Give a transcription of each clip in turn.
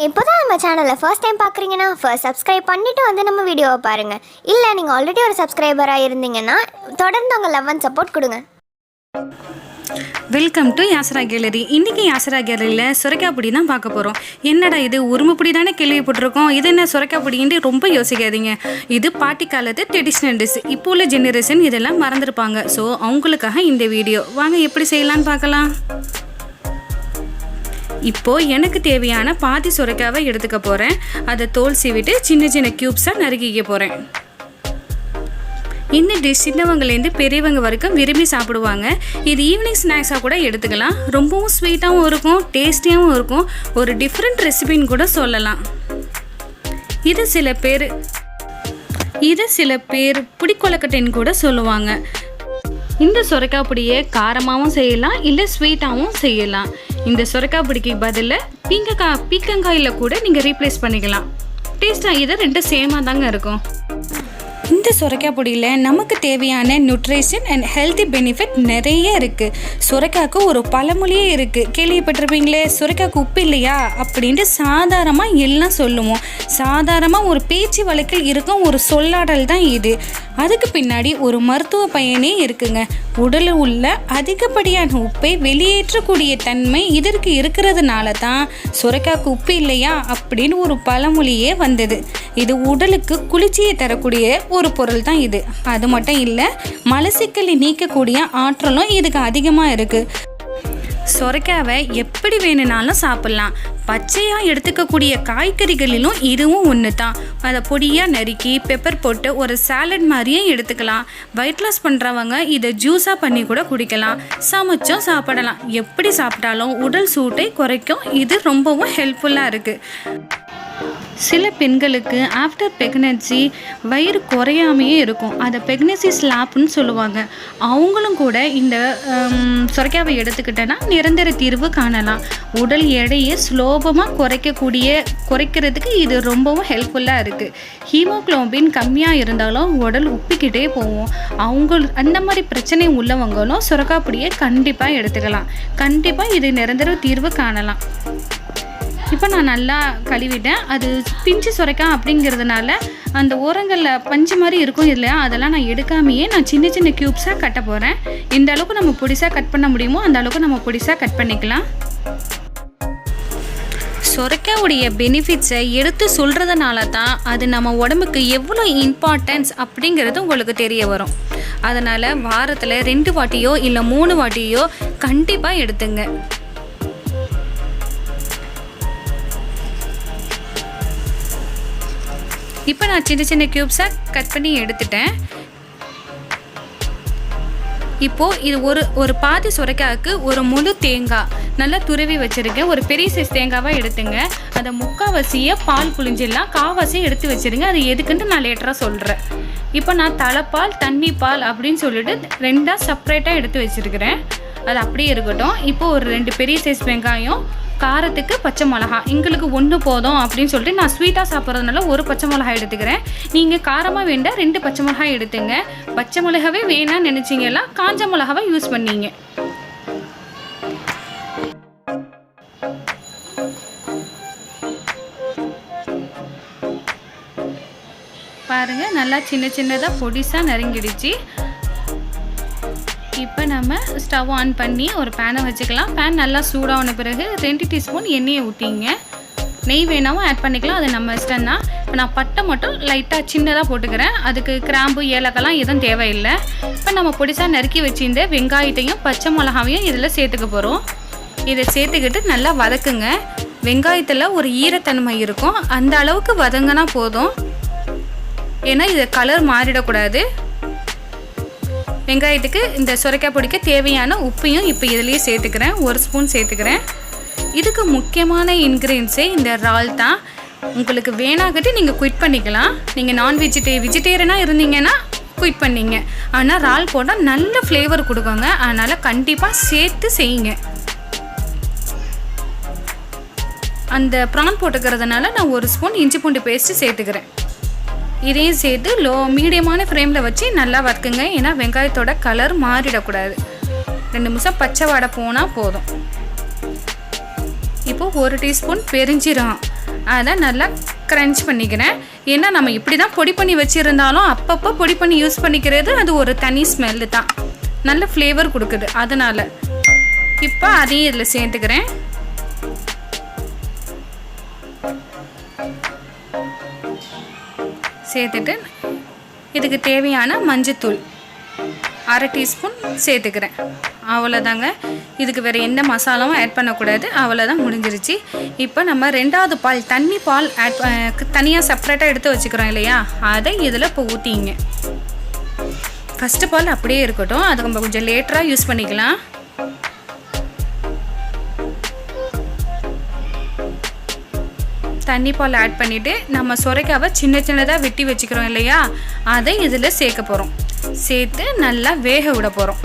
இப்போதான் நம்ம சேனலை ஃபர்ஸ்ட் டைம் பார்க்குறீங்கன்னா ஃபர்ஸ்ட் சப்ஸ்கிரைப் பண்ணிவிட்டு வந்து நம்ம வீடியோவை பாருங்கள். இல்லை நீங்கள் ஆல்ரெடி ஒரு சப்ஸ்கிரைபராக இருந்தீங்கன்னா தொடர்ந்து உங்கள் லவ் அண்ட் சப்போர்ட் கொடுங்க. Welcome to Yasra gallery. இன்றைக்கி யாஸ்ரா கேலரியில் சுரைக்காய் பொடி தான் பார்க்க போகிறோம். என்னடா இது உருமைப்பொடி தானே கேள்விப்பட்டிருக்கோம், இது என்ன சுரைக்காய் பொடின்னு ரொம்ப யோசிக்காதீங்க. இது பாட்டி காலத்து ட்ரெடிஷ்னல் டிஷ். இப்போ உள்ள ஜெனரேஷன் இதெல்லாம் மறந்துருப்பாங்க. ஸோ அவங்களுக்காக இந்த வீடியோ. வாங்க எப்படி செய்யலான்னு பார்க்கலாம். இப்போது எனக்கு தேவையான பாதி சுரைக்காவை எடுத்துக்க போகிறேன். அதை தோல் சீவிட்டு சின்ன சின்ன க்யூப்ஸாக நறுக்கிக்க போகிறேன். இந்த டிஷ் சின்னவங்கலேருந்து பெரியவங்க வரைக்கும் விரும்பி சாப்பிடுவாங்க. இது ஈவினிங் ஸ்நாக்ஸாக கூட எடுத்துக்கலாம். ரொம்பவும் ஸ்வீட்டாகவும் இருக்கும், டேஸ்டியாகவும் இருக்கும். ஒரு டிஃப்ரெண்ட் ரெசிபின்னு கூட சொல்லலாம். இது சில பேர் புடிக்கொலக்கட்டைன்னு கூட சொல்லுவாங்க. இந்த சுரைக்காய் பொடியை காரமாகவும் செய்யலாம், இல்லை ஸ்வீட்டாகவும் செய்யலாம். இந்த சுரைக்காய் பொடிக்கு பதிலாக பீக்கங்காயில் கூட நீங்கள் ரீப்ளேஸ் பண்ணிக்கலாம். டேஸ்ட்டாக இது ரெண்டும் சேமாக தாங்க இருக்கும். இந்த சுரைக்காய் பொடியில் நமக்கு தேவையான நியூட்ரிஷன் அண்ட் ஹெல்த்தி பெனிஃபிட் நிறைய இருக்குது. சுரைக்காய்க்கு ஒரு பழமொழியே இருக்குது, கேள்விப்பட்டிருப்பீங்களே, சுரைக்காய்க்கு உப்பு இல்லையா அப்படின்ட்டு சாதாரணமாக எல்லாம் சொல்லுவோம். சாதாரணமாக ஒரு பேச்சு வழக்கில் இருக்கும் ஒரு சொல்லாடல் தான் இது. அதுக்கு பின்னாடி ஒரு மருத்துவ பயனே இருக்குங்க. உடலில் உள்ள அதிகப்படியான உப்பை வெளியேற்றக்கூடிய தன்மை இதற்கு இருக்கிறதுனால தான் சுரைக்காய்க்கு உப்பு இல்லையா அப்படின்னு ஒரு பழமொழியே வந்தது. இது உடலுக்கு குளிர்ச்சியை தரக்கூடிய ஒரு பொருள் தான் இது. அது மட்டும் இல்லை, மலச்சிக்கலை நீக்கக்கூடிய ஆற்றலும் இதுக்கு அதிகமாக இருக்குது. சுரைக்காவை எப்படி வேணுனாலும் சாப்பிட்லாம். பச்சையாக எடுத்துக்கக்கூடிய காய்கறிகளிலும் இதுவும் ஒன்று தான். அதை பொடியாக நறுக்கி பெப்பர் போட்டு ஒரு சாலட் மாதிரியே எடுத்துக்கலாம். வெயிட் லாஸ் பண்ணுறவங்க இதை ஜூஸாக பண்ணி கூட குடிக்கலாம். சமைச்சும் சாப்பிடலாம். எப்படி சாப்பிட்டாலும் உடல் சூட்டை குறைக்கும். இது ரொம்பவும் ஹெல்ப்ஃபுல்லாக இருக்குது. சில பெண்களுக்கு ஆஃப்டர் ப்ரெக்னன்சி வயிறு குறையாமையே இருக்கும். அதை ப்ரெக்னன்சி ஸ்லாப்னு சொல்லுவாங்க. அவங்களும் கூட இந்த சுரைக்காவை எடுத்துக்கிட்டேன்னா நிரந்தர தீர்வு காணலாம். உடல் எடையை சுலபமாக குறைக்கிறதுக்கு இது ரொம்பவும் ஹெல்ப்ஃபுல்லாக இருக்குது. ஹீமோக்ளோபின் கம்மியாக இருந்தாலும் உடல் உப்பிக்கிட்டே போகும். அந்த மாதிரி பிரச்சனை உள்ளவங்களும் சுரைக்காய் பொடியை கண்டிப்பாக எடுத்துக்கலாம். கண்டிப்பாக இது நிரந்தர தீர்வு காணலாம். இப்போ நான் நல்லா கழுவிட்டேன். அது பிஞ்சு சுரைக்காய் அப்படிங்கிறதுனால அந்த ஓரங்களில் பஞ்சு மாதிரி இருக்கும் இல்லையா, அதெல்லாம் நான் எடுக்காமையே நான் சின்ன சின்ன க்யூப்ஸாக கட்ட போகிறேன். எந்த அளவுக்கு நம்ம பொடிசாக கட் பண்ண முடியுமோ அந்த அளவுக்கு நம்ம பொடிசாக கட் பண்ணிக்கலாம். சுரைக்காவுடைய பெனிஃபிட்ஸை எடுத்து சொல்கிறதுனால தான் அது நம்ம உடம்புக்கு எவ்வளோ இம்பார்ட்டன்ஸ் அப்படிங்கிறது உங்களுக்கு தெரிய வரும். அதனால் வாரத்தில் 2 வாட்டியோ இல்லை 3 வாட்டியோ கண்டிப்பாக எடுத்துங்க. இப்போ நான் சின்ன சின்ன க்யூப்ஸாக கட் பண்ணி எடுத்துட்டேன். இப்போது இது ஒரு பாதி சுரைக்காய்க்கு ஒரு முழு தேங்காய் நல்லா துருவி வச்சுருக்கேன். ஒரு பெரிய சைஸ் தேங்காவாக எடுத்துங்க. அதை முக்கால்வாசியை பால் புழிஞ்சிடலாம், கால்வாசியை எடுத்து வச்சுருங்க. அது எதுக்குன்ட்டு நான் லேட்டராக சொல்கிறேன். இப்போ நான் தலைப்பால் தண்ணி பால் அப்படின்னு சொல்லிட்டு 2ஆக செப்ரேட்டாக எடுத்து வச்சுருக்கிறேன். அது அப்படியே இருக்கட்டும். இப்போது ஒரு 2 பெரிய சைஸ் வெங்காயம், காரத்துக்கு பச்சை மிளகா, எங்களுக்கு 1 போதும் அப்படின்னு சொல்லிட்டு நான் ஸ்வீட்டாக சாப்பிட்றதுனால 1 பச்சை மிளகா எடுத்துக்கிறேன். நீங்கள் காரமாக வேண்டாம் 2 பச்சை மிளகாய் எடுத்துங்க. பச்சை மிளகாவே வேணான்னு நினச்சிங்கன்னா காஞ்ச மிளகாவை யூஸ் பண்ணிங்க. பாருங்கள், நல்லா சின்ன சின்னதாக பொடிசாக நறுங்கிடுச்சு. இப்போ நம்ம ஸ்டவ் ஆன் பண்ணி ஒரு பேனை வச்சுக்கலாம். பேன் நல்லா சூடான பிறகு 2 டீஸ்பூன் எண்ணெயை ஊற்றிங்க. நெய் வேணாவும் ஆட் பண்ணிக்கலாம், அது நம்ம இஷ்டம் தான். இப்போ நான் பட்டை மட்டும் லைட்டாக சின்னதாக போட்டுக்கிறேன். அதுக்கு கிராம்பு ஏலக்காய்லாம் எதுவும் தேவையில்லை. இப்போ நம்ம பொடிசாக நறுக்கி வச்சுருந்த வெங்காயத்தையும் பச்சை மிளகாவையும் இதில் சேர்த்துக்க போகிறோம். இதை சேர்த்துக்கிட்டு நல்லா வதக்குங்க. வெங்காயத்தில் ஒரு ஈரத்தன்மை இருக்கும், அந்த அளவுக்கு வதங்கினா போதும். ஏன்னா இது கலர் மாறிடக்கூடாது. வெங்காயத்துக்கு இந்த சுரைக்காய் பொடிக்க தேவையான உப்பையும் இப்போ இதுலேயே சேர்த்துக்கிறேன். 1 ஸ்பூன் சேர்த்துக்கிறேன். இதுக்கு முக்கியமான இன்க்ரீடியன்ஸே இந்த இறால் தான். உங்களுக்கு வேணாகட்டி நீங்கள் குயிட் பண்ணிக்கலாம். நீங்கள் வெஜிடேரியனாக இருந்தீங்கன்னா குயிட் பண்ணிங்க. ஆனால் இறால் போட்டால் நல்ல ஃப்ளேவர் கொடுக்குங்க. அதனால் கண்டிப்பாக சேர்த்து செய்யுங்க. அந்த ப்ரான் போட்டுக்கிறதுனால நான் 1 ஸ்பூன் இஞ்சி பூண்டு பேஸ்ட்டு சேர்த்துக்கிறேன். இதையும் சேர்த்து மீடியமான ஃப்ளேமில் வச்சு நல்லா வதக்குங்க. ஏன்னா வெங்காயத்தோட கலர் மாறிடக்கூடாது. 2 நிமிஷம் பச்சை வாடை போனால் போதும். இப்போது 1 டீஸ்பூன் பெருஞ்சீரகம், அதை நல்லா க்ரன்ச் பண்ணிக்கிறேன். ஏன்னா நம்ம இப்படி தான் பொடி பண்ணி வச்சுருந்தாலும் அப்பப்போ பொடி பண்ணி யூஸ் பண்ணிக்கிறது அது ஒரு தனி ஸ்மெல்லு தான், நல்ல ஃப்ளேவர் கொடுக்குது. அதனால் இப்போ அதையும் இதில் சேர்த்துக்கிறேன். சேர்த்துட்டு இதுக்கு தேவையான மஞ்சத்தூள் 1/2 டீஸ்பூன் சேர்த்துக்கிறேன். அவ்வளோதாங்க. இதுக்கு வேறு எந்த மசாலாவும் ஆட் பண்ணக்கூடாது. அவ்வளோதான், முடிஞ்சிருச்சு. இப்போ நம்ம 2வது பால் தண்ணி பால் தனியாக செப்பரேட்டாக எடுத்து வச்சுக்கிறோம் இல்லையா, அதை இதில் இப்போ ஊற்றிங்க. ஃபஸ்ட்டு பால் அப்படியே இருக்கட்டும், அது நம்ம கொஞ்சம் லேட்டராக யூஸ் பண்ணிக்கலாம். தண்ணி பால் ஆட் பண்ணிவிட்டு நம்ம சுரைக்காவை சின்ன சின்னதாக வெட்டி வச்சுக்கிறோம் இல்லையா, அதை இதில் சேர்க்க போகிறோம். சேர்த்து நல்லா வேக விட போகிறோம்.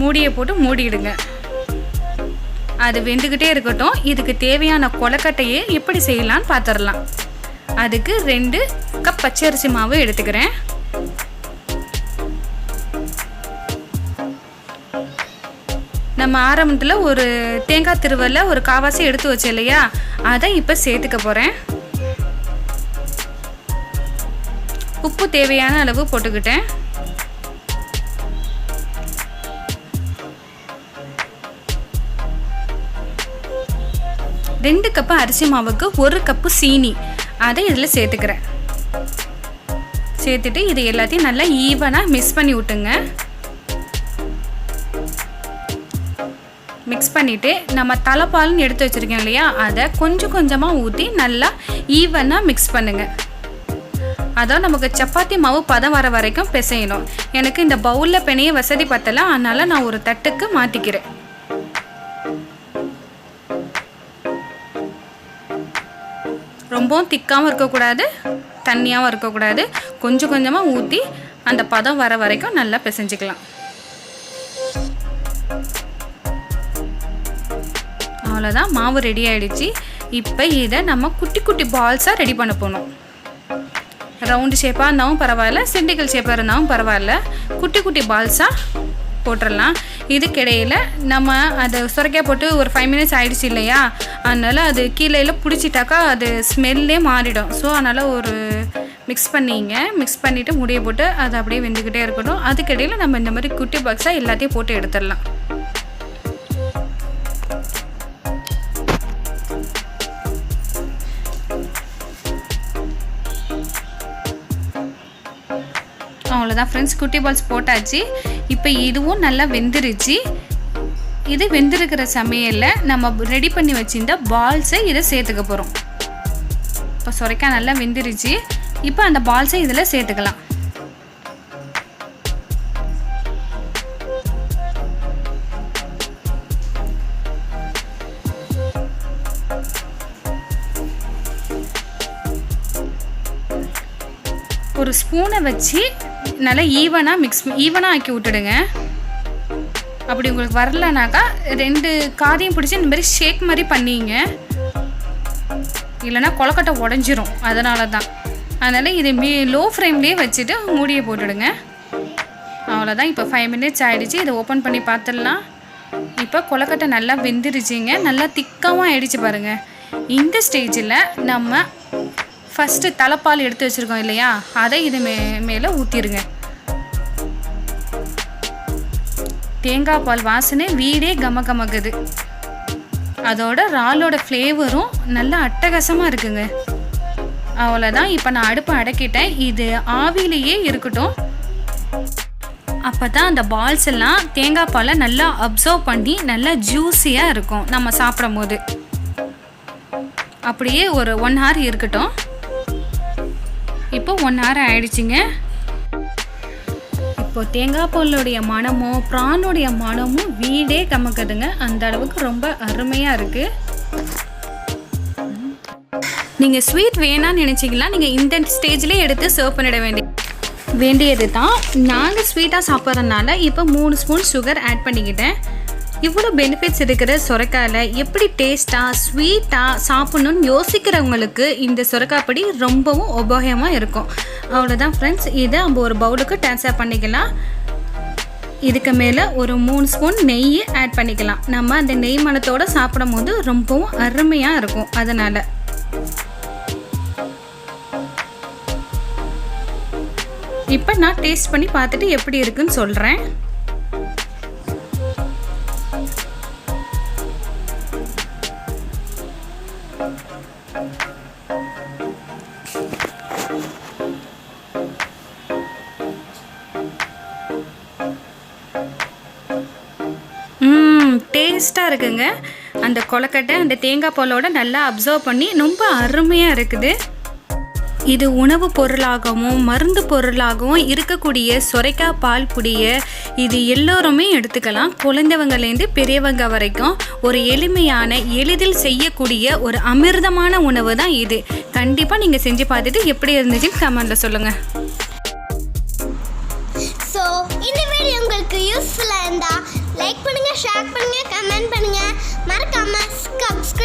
மூடியை போட்டு மூடிடுங்க. அது வெந்துக்கிட்டே இருக்கட்டும். இதுக்கு தேவையான கொலக்கட்டையை எப்படி செய்யலான்னு பார்த்துடலாம். அதுக்கு 2 கப் பச்சரிசி மாவு எடுத்துக்கிறேன். நம்ம ஆரம்பத்தில் ஒரு தேங்காய் திருவல்ல ஒரு காவாசி எடுத்து வச்சோம் இல்லையா, அதை இப்போ சேர்த்துக்க போகிறேன். உப்பு தேவையான அளவு போட்டுக்கிட்டேன். ரெண்டு கப்பு அரிசி மாவுக்கு 1 கப்பு சீனி, அதை இதில் சேர்த்துக்கிறேன். சேர்த்துட்டு இது எல்லாத்தையும் நல்லா ஈவனாக மிக்ஸ் பண்ணி விட்டுங்க. மிக்ஸ் பண்ணிவிட்டு நம்ம தலைப்பால்னு எடுத்து வச்சுருக்கோம் இல்லையா, அதை கொஞ்சம் கொஞ்சமாக ஊற்றி நல்லா ஈவனாக மிக்ஸ் பண்ணுங்கள். அதான் நமக்கு சப்பாத்தி மாவு பதம் வர வரைக்கும் பிசையணும். எனக்கு இந்த பவுலில் பிணைய வசதி பத்தலை, அதனால் நான் ஒரு தட்டுக்கு மாற்றிக்கிறேன். ரொம்பவும் திக்காகவும் இருக்கக்கூடாது, தண்ணியாகவும் இருக்கக்கூடாது. கொஞ்சம் கொஞ்சமாக ஊற்றி அந்த பதம் வர வரைக்கும் நல்லா பிசைஞ்சிக்கலாம். அவ்வளோதான், மாவு ரெடி ஆகிடுச்சு. இப்போ இதை நம்ம குட்டி குட்டி பால்ஸாக ரெடி பண்ண போகணும். ரவுண்டு ஷேப்பாக இருந்தாலும் பரவாயில்ல, சிண்டிகல் ஷேப்பாக இருந்தாலும் பரவாயில்ல, குட்டி குட்டி பால்ஸாக போட்டுடலாம். இதுக்கிடையில் நம்ம அதை சுரைக்காய் போட்டு ஒரு 5 மினிட்ஸ் ஆகிடுச்சு இல்லையா, அதனால் அது கீழே பிடிச்சிட்டாக்கா அது ஸ்மெல்லே மாறிடும். ஸோ அதனால் ஒரு மிக்ஸ் பண்ணிவிட்டு முடியை போட்டு அது அப்படியே வெந்துக்கிட்டே இருக்கட்டும். அதுக்கிடையில் நம்ம இந்த மாதிரி குட்டி பாக்ஸாக எல்லாத்தையும் போட்டு எடுத்துடலாம். அவ்வளோதான் ஃப்ரெண்ட்ஸ், குட்டி பால்ஸ் போட்டாச்சு. இப்போ இதுவும் நல்லா வெந்துருச்சு. இது வெந்திருக்கிற சமையலில் நம்ம ரெடி பண்ணி வச்சிருந்த பால்ஸை இதை சேர்த்துக்க போகிறோம். இப்போ சுரைக்காய் நல்லா வெந்துருச்சு. இப்போ அந்த பால்ஸை இதில் சேர்த்துக்கலாம். ஒரு ஸ்பூனை வச்சு நல்லா ஈவனாக ஆக்கி விட்டுடுங்க. அப்படி உங்களுக்கு வரலனாக்கா 2 காதையும் பிடிச்சி இந்த மாதிரி ஷேக் மாதிரி பண்ணிங்க, இல்லைனா கொலக்கட்டை உடஞ்சிரும். அதனால் இதை லோ ஃப்ளேம்லேயே வச்சுட்டு மூடியை போட்டுடுங்க. அவ்வளோதான். இப்போ 5 மினிட்ஸ் ஆகிடுச்சு. இதை ஓப்பன் பண்ணி பார்த்துடலாம். இப்போ கொலக்கட்டை நல்லா வெந்துருச்சுங்க, நல்லா திக்காகவும் ஆகிடுச்சு பாருங்கள். இந்த ஸ்டேஜில் நம்ம ஃபஸ்ட்டு தலைப்பால் எடுத்து வச்சுருக்கோம் இல்லையா, அதை இது மேலே ஊற்றிடுங்க. தேங்காய் பால் வாசனை வீடே கமக்குது. அதோட இறாலோட ஃப்ளேவரும் நல்லா அட்டகாசமாக இருக்குங்க. அவ்வளோதான். இப்போ நான் அடுப்பை அடக்கிட்டேன். இது ஆவிலேயே இருக்கட்டும். அப்போ தான் அந்த பால்ஸ் எல்லாம் தேங்காய் பாலை நல்லா அப்சர்வ் பண்ணி நல்லா ஜூஸியாக இருக்கும் நம்ம சாப்பிடும் போது. அப்படியே ஒரு 1 hour இருக்கட்டும். இப்போ 1 hour ஆயிடுச்சுங்க. இப்போ தேங்காய் பாலுடைய மனமும் ப்ரானுடைய மனமும் வீடே கமக்குதுங்க. அந்த அளவுக்கு ரொம்ப அருமையாக இருக்குது. நீங்கள் ஸ்வீட் வேணான்னு நினச்சிங்களா, நீங்கள் இந்த ஸ்டேஜ்லேயே எடுத்து சர்வ் பண்ணிட வேண்டியது தான். நாங்கள் ஸ்வீட்டாக சாப்பிட்றதுனால இப்போ 3 ஸ்பூன் சுகர் ஆட் பண்ணிக்கிட்டேன். இவ்வளோ பெனிஃபிட்ஸ் இருக்கிற சுரைக்காயில் எப்படி டேஸ்ட்டாக ஸ்வீட்டாக சாப்பிட்ணுன்னு யோசிக்கிறவங்களுக்கு இந்த சுரைக்காய் பொடி ரொம்பவும் உபயோகமாக இருக்கும். அவ்வளோதான் ஃப்ரெண்ட்ஸ், இதை நம்ம ஒரு பவுலுக்கு ட்ரான்ஸ்ஃபர் பண்ணிக்கலாம். இதுக்கு மேலே ஒரு 3 ஸ்பூன் நெய் ஆட் பண்ணிக்கலாம். நம்ம அந்த நெய் மணத்தோடு சாப்பிடும் போது ரொம்பவும் அருமையாக இருக்கும். அதனால் இப்போ நான் டேஸ்ட் பண்ணி பார்த்துட்டு எப்படி இருக்குன்னு சொல்கிறேன். டேஸ்ட்டாக இருக்குங்க. அந்த கொழுக்கட்டை அந்த தேங்காய் பாலோட நல்லா அப்சர்வ் பண்ணி ரொம்ப அருமையாக இருக்குது. இது உணவு பொருளாகவும் மருந்து பொருளாகவும் இருக்கக்கூடிய சொரைக்காய் பால் புடியை இது எல்லோருமே எடுத்துக்கலாம். குழந்தைவங்கலேருந்து பெரியவங்க வரைக்கும் ஒரு எளிமையான எளிதில் செய்யக்கூடிய ஒரு அமிர்தமான உணவு தான் இது. கண்டிப்பாக நீங்கள் செஞ்சு பார்த்துட்டு எப்படி இருந்துச்சுன்னு கமெண்டில் சொல்லுங்கள். ஸோ இந்த வீடியோ உங்களுக்கு யூஸ்ஃபுல்லாக இருந்தால் லைக் பண்ணுங்கள், ஷேர் பண்ணுங்கள், கமெண்ட் பண்ணுங்கள், மறக்காமல் சப்ஸ்கிரைப்